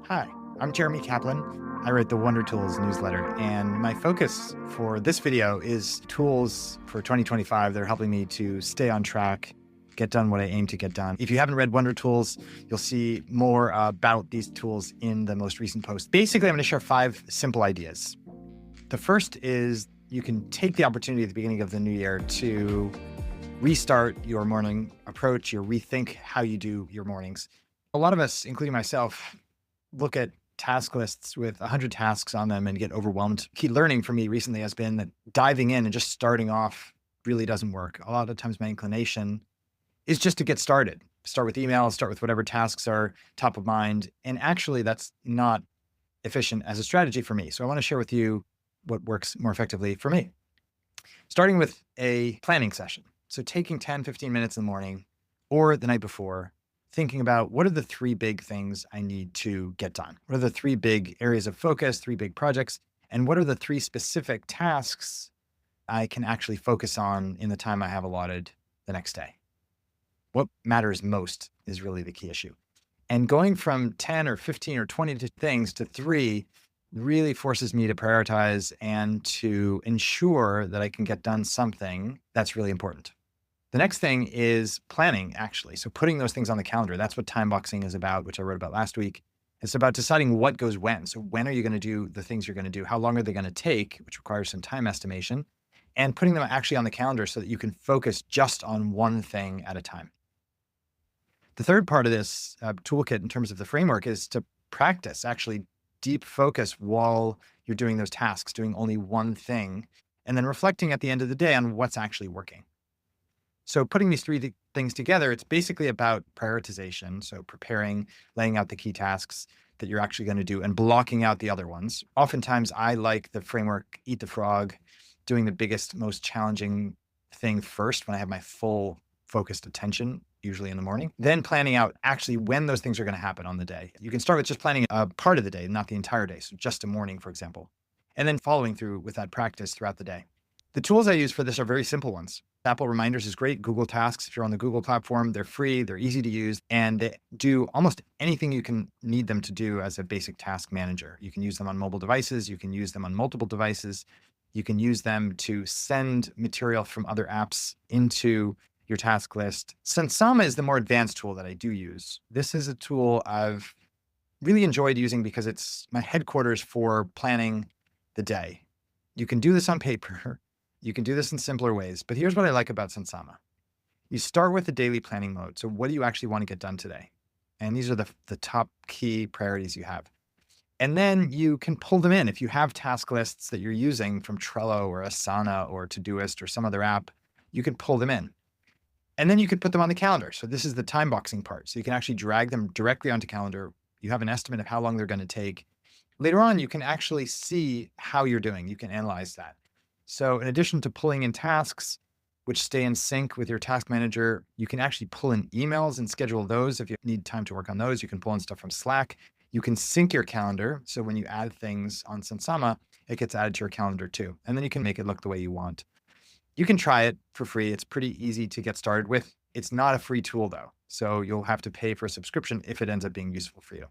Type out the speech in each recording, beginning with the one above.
Hi, I'm Jeremy Kaplan. I write the Wonder Tools newsletter, and my focus for this video is tools for 2025 that are helping me to stay on track, get done what I aim to get done. If you haven't read Wonder Tools, you'll see more about these tools in the most recent post. Basically, I'm going to share 5 simple ideas. The first is you can take the opportunity at the beginning of the new year to restart your morning approach, or rethink how you do your mornings. A lot of us, including myself, look at task lists with 100 tasks on them and get overwhelmed. Key learning for me recently has been that diving in and just starting off really doesn't work. A lot of times my inclination is just to get started. Start with email, start with whatever tasks are top of mind. And actually that's not efficient as a strategy for me. So I want to share with you what works more effectively for me. Starting with a planning session. So taking 10, 15 minutes in the morning or the night before, thinking about what are the 3 big things I need to get done? What are the 3 big areas of focus, 3 big projects? And what are the 3 specific tasks I can actually focus on in the time I have allotted the next day? What matters most is really the key issue. And going from 10 or 15 or 20 things to 3 really forces me to prioritize and to ensure that I can get done something that's really important. The next thing is planning, actually. So putting those things on the calendar. That's what time boxing is about, which I wrote about last week. It's about deciding what goes when. So when are you going to do the things you're going to do? How long are they going to take, which requires some time estimation, and putting them actually on the calendar so that you can focus just on one thing at a time. The third part of this toolkit in terms of the framework is to practice actually deep focus while you're doing those tasks, doing only one thing, and then reflecting at the end of the day on what's actually working. So putting these 3 things together, it's basically about prioritization. So preparing, laying out the key tasks that you're actually going to do and blocking out the other ones. Oftentimes I like the framework, eat the frog, doing the biggest, most challenging thing first when I have my full focused attention, usually in the morning, then planning out actually when those things are going to happen on the day. You can start with just planning a part of the day, not the entire day. So just a morning, for example, and then following through with that practice throughout the day. The tools I use for this are very simple ones. Apple Reminders is great. Google Tasks, if you're on the Google platform, they're free, they're easy to use, and they do almost anything you can need them to do as a basic task manager. You can use them on mobile devices. You can use them on multiple devices. You can use them to send material from other apps into your task list. Sansama is the more advanced tool that I do use. This is a tool I've really enjoyed using because it's my headquarters for planning the day. You can do this on paper. You can do this in simpler ways, but here's what I like about Sansama. You start with the daily planning mode. So what do you actually want to get done today? And these are the top key priorities you have. And then you can pull them in. If you have task lists that you're using from Trello or Asana or Todoist or some other app, you can pull them in. And then you could put them on the calendar. So this is the time boxing part. So you can actually drag them directly onto calendar. You have an estimate of how long they're going to take. Later on, you can actually see how you're doing. You can analyze that. So in addition to pulling in tasks, which stay in sync with your task manager, you can actually pull in emails and schedule those. If you need time to work on those, you can pull in stuff from Slack. You can sync your calendar. So when you add things on Sansama, it gets added to your calendar too. And then you can make it look the way you want. You can try it for free. It's pretty easy to get started with. It's not a free tool though. So you'll have to pay for a subscription if it ends up being useful for you.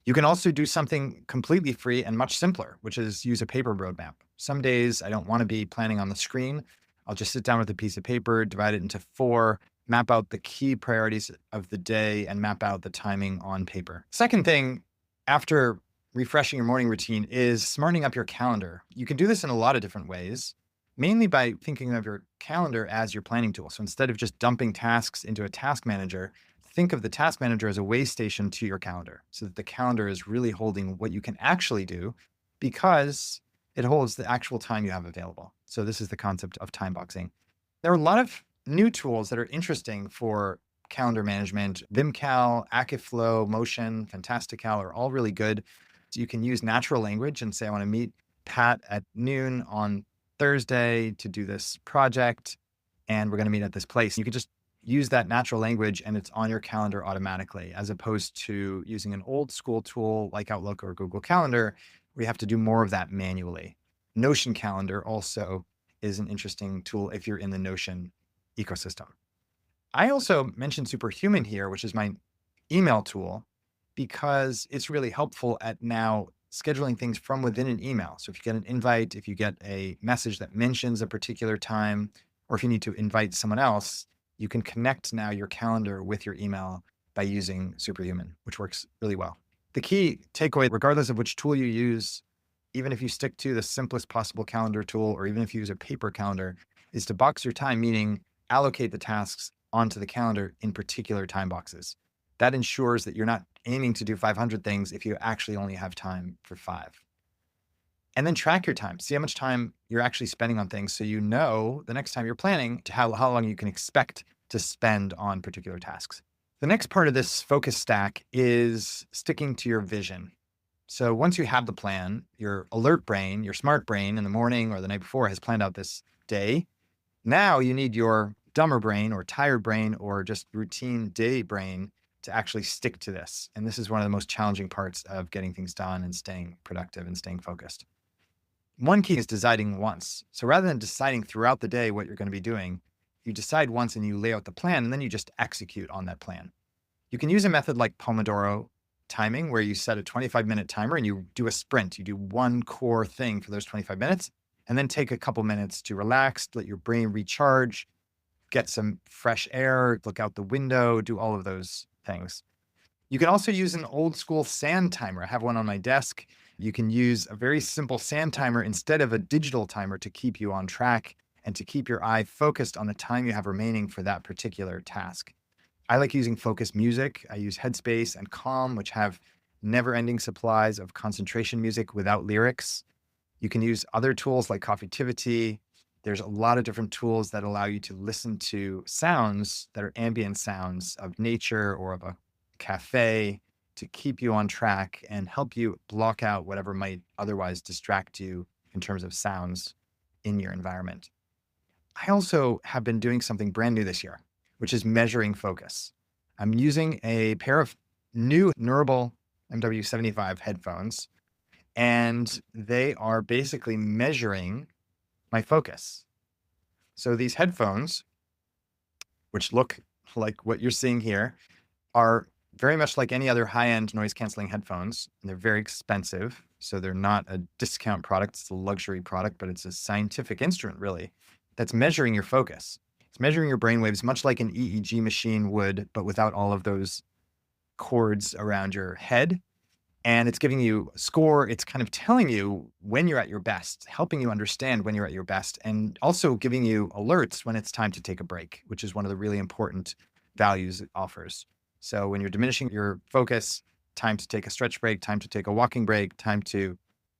You can also do something completely free and much simpler, which is use a paper roadmap. Some days I don't want to be planning on the screen. I'll just sit down with a piece of paper, divide it into 4, map out the key priorities of the day, and map out the timing on paper. Second thing, after refreshing your morning routine, is smartening up your calendar. You can do this in a lot of different ways, mainly by thinking of your calendar as your planning tool. So instead of just dumping tasks into a task manager, think of the task manager as a way station to your calendar so that the calendar is really holding what you can actually do because it holds the actual time you have available. So this is the concept of time boxing. There are a lot of new tools that are interesting for calendar management. Vimcal, Akiflow, Motion, Fantastical are all really good. So you can use natural language and say, I want to meet Pat at noon on Thursday to do this project, and we're going to meet at this place. You can just use that natural language and it's on your calendar automatically, as opposed to using an old school tool like Outlook or Google Calendar, where you have to do more of that manually. Notion Calendar also is an interesting tool if you're in the Notion ecosystem. I also mentioned Superhuman here, which is my email tool. because it's really helpful at now scheduling things from within an email. So if you get an invite, if you get a message that mentions a particular time, or if you need to invite someone else, you can connect now your calendar with your email by using Superhuman, which works really well. The key takeaway, regardless of which tool you use, even if you stick to the simplest possible calendar tool, or even if you use a paper calendar, is to box your time, meaning allocate the tasks onto the calendar in particular time boxes. That ensures that you're not aiming to do 500 things if you actually only have time for 5. And then track your time. See how much time you're actually spending on things so you know the next time you're planning to how long you can expect to spend on particular tasks. The next part of this focus stack is sticking to your vision. So once you have the plan, your alert brain, your smart brain in the morning or the night before has planned out this day. Now you need your dumber brain or tired brain or just routine day brain to actually stick to this. And this is one of the most challenging parts of getting things done and staying productive and staying focused. One key is deciding once. So rather than deciding throughout the day what you're going to be doing, you decide once and you lay out the plan, and then you just execute on that plan. You can use a method like Pomodoro timing, where you set a 25-minute timer and you do a sprint. You do one core thing for those 25 minutes, and then take a couple minutes to relax, let your brain recharge, get some fresh air, look out the window, do all of those things. You can also use an old school sand timer. I have one on my desk. You can use a very simple sand timer instead of a digital timer to keep you on track and to keep your eye focused on the time you have remaining for that particular task. I like using focus music. I use Headspace and Calm, which have never-ending supplies of concentration music without lyrics. You can use other tools like Coffeetivity. There's a lot of different tools that allow you to listen to sounds that are ambient sounds of nature or of a cafe to keep you on track and help you block out whatever might otherwise distract you in terms of sounds in your environment. I also have been doing something brand new this year, which is measuring focus. I'm using a pair of new Neurable MW75 headphones, and they are basically measuring my focus. So these headphones, which look like what you're seeing here, are very much like any other high-end noise canceling headphones. And they're very expensive. So they're not a discount product. It's a luxury product, but it's a scientific instrument, really, that's measuring your focus. It's measuring your brainwaves, much like an EEG machine would, but without all of those cords around your head. And it's giving you a score. It's kind of telling you when you're at your best, helping you understand when you're at your best, and also giving you alerts when it's time to take a break, which is one of the really important values it offers. So when you're diminishing your focus, time to take a stretch break, time to take a walking break, time to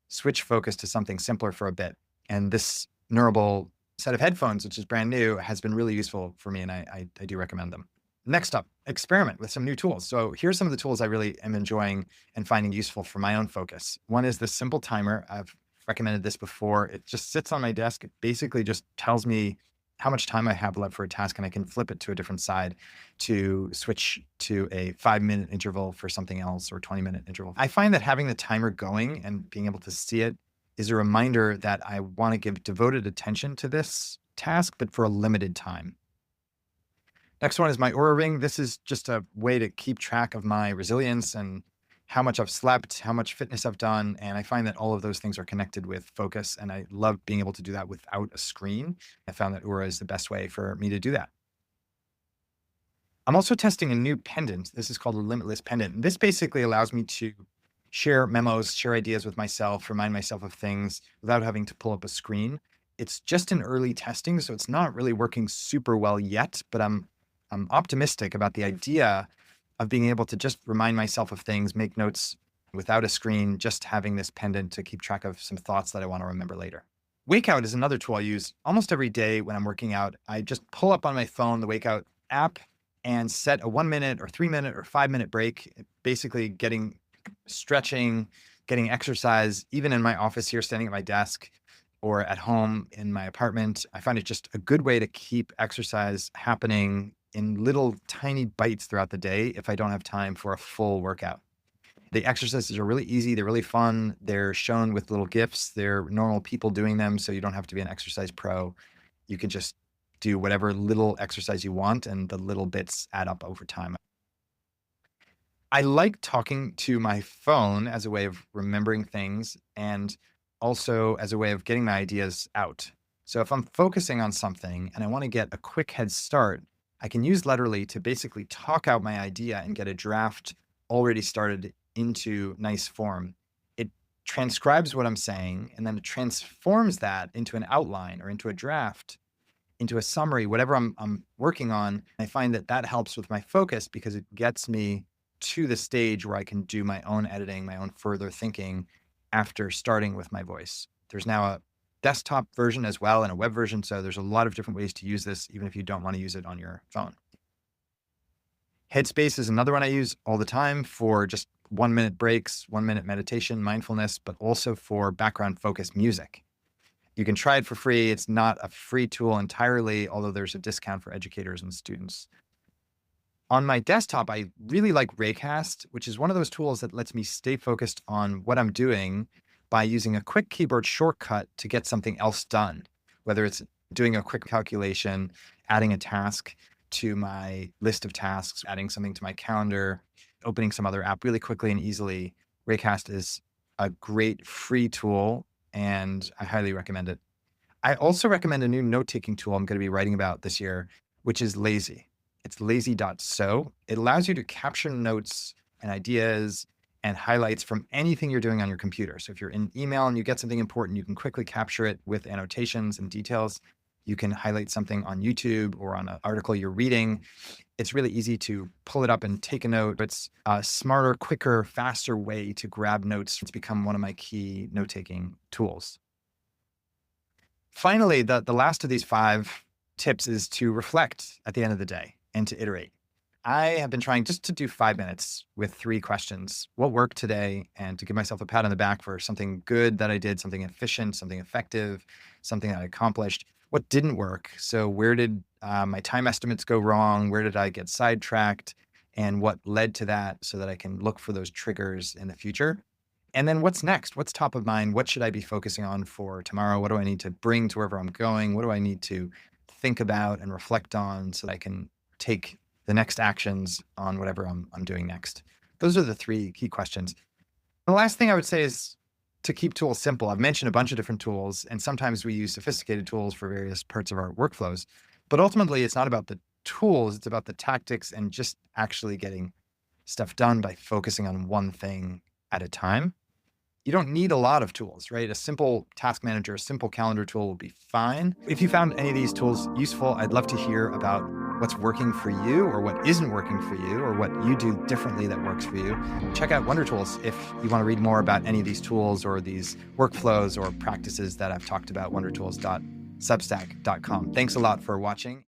switch focus to something simpler for a bit. And this Neurable set of headphones, which is brand new, has been really useful for me, and I do recommend them. Next up, experiment with some new tools. So here's some of the tools I really am enjoying and finding useful for my own focus. One is this simple timer. I've recommended this before. It just sits on my desk. It basically just tells me how much time I have left for a task, and I can flip it to a different side to switch to a 5-minute interval for something else or 20-minute interval. I find that having the timer going and being able to see it is a reminder that I want to give devoted attention to this task, but for a limited time. Next one is my Oura Ring. This is just a way to keep track of my resilience and how much I've slept, how much fitness I've done. And I find that all of those things are connected with focus. And I love being able to do that without a screen. I found that Oura is the best way for me to do that. I'm also testing a new pendant. This is called a limitless pendant. And this basically allows me to share memos, share ideas with myself, remind myself of things without having to pull up a screen. It's just in early testing, so it's not really working super well yet, but I'm optimistic about the idea of being able to just remind myself of things, make notes without a screen, just having this pendant to keep track of some thoughts that I want to remember later. Wakeout is another tool I use almost every day when I'm working out. I just pull up on my phone the Wakeout app and set a 1-minute or 3-minute or 5-minute break, basically getting stretching, getting exercise, even in my office here, standing at my desk or at home in my apartment. I find it just a good way to keep exercise happening in little tiny bites throughout the day if I don't have time for a full workout. The exercises are really easy. They're really fun. They're shown with little GIFs. They're normal people doing them, so you don't have to be an exercise pro. You can just do whatever little exercise you want, and the little bits add up over time. I like talking to my phone as a way of remembering things and also as a way of getting my ideas out. So if I'm focusing on something and I want to get a quick head start, I can use Letterly to basically talk out my idea and get a draft already started into nice form. It transcribes what I'm saying and then it transforms that into an outline or into a draft, into a summary, whatever I'm working on. I find that that helps with my focus because it gets me to the stage where I can do my own editing, my own further thinking after starting with my voice. There's now a desktop version as well and a web version. So there's a lot of different ways to use this, even if you don't want to use it on your phone. Headspace is another one I use all the time for just 1 minute breaks, 1 minute meditation, mindfulness, but also for background focus music. You can try it for free. It's not a free tool entirely, although there's a discount for educators and students. On my desktop, I really like Raycast, which is one of those tools that lets me stay focused on what I'm doing by using a quick keyboard shortcut to get something else done, whether it's doing a quick calculation, adding a task to my list of tasks, adding something to my calendar, opening some other app really quickly and easily. Raycast is a great free tool and I highly recommend it. I also recommend a new note-taking tool I'm going to be writing about this year, which is Lazy. It's lazy.so. It allows you to capture notes and ideas and highlights from anything you're doing on your computer. So if you're in email and you get something important, you can quickly capture it with annotations and details. You can highlight something on YouTube or on an article you're reading. It's really easy to pull it up and take a note. It's a smarter, quicker, faster way to grab notes. It's become one of my key note-taking tools. Finally, the last of these 5 tips is to reflect at the end of the day and to iterate. I have been trying just to do 5 minutes with 3 questions. What worked today? And to give myself a pat on the back for something good that I did, something efficient, something effective, something that I accomplished. What didn't work? So where did my time estimates go wrong? Where did I get sidetracked? And what led to that so that I can look for those triggers in the future? And then what's next? What's top of mind? What should I be focusing on for tomorrow? What do I need to bring to wherever I'm going? What do I need to think about and reflect on so that I can take the next actions on whatever I'm doing next? Those are the 3 key questions. The last thing I would say is to keep tools simple. I've mentioned a bunch of different tools, and sometimes we use sophisticated tools for various parts of our workflows. But ultimately, it's not about the tools, it's about the tactics and just actually getting stuff done by focusing on one thing at a time. You don't need a lot of tools, right? A simple task manager, a simple calendar tool will be fine. If you found any of these tools useful, I'd love to hear about what's working for you or what isn't working for you or what you do differently that works for you. Check out Wonder Tools if you want to read more about any of these tools or these workflows or practices that I've talked about, wondertools.substack.com. Thanks a lot for watching.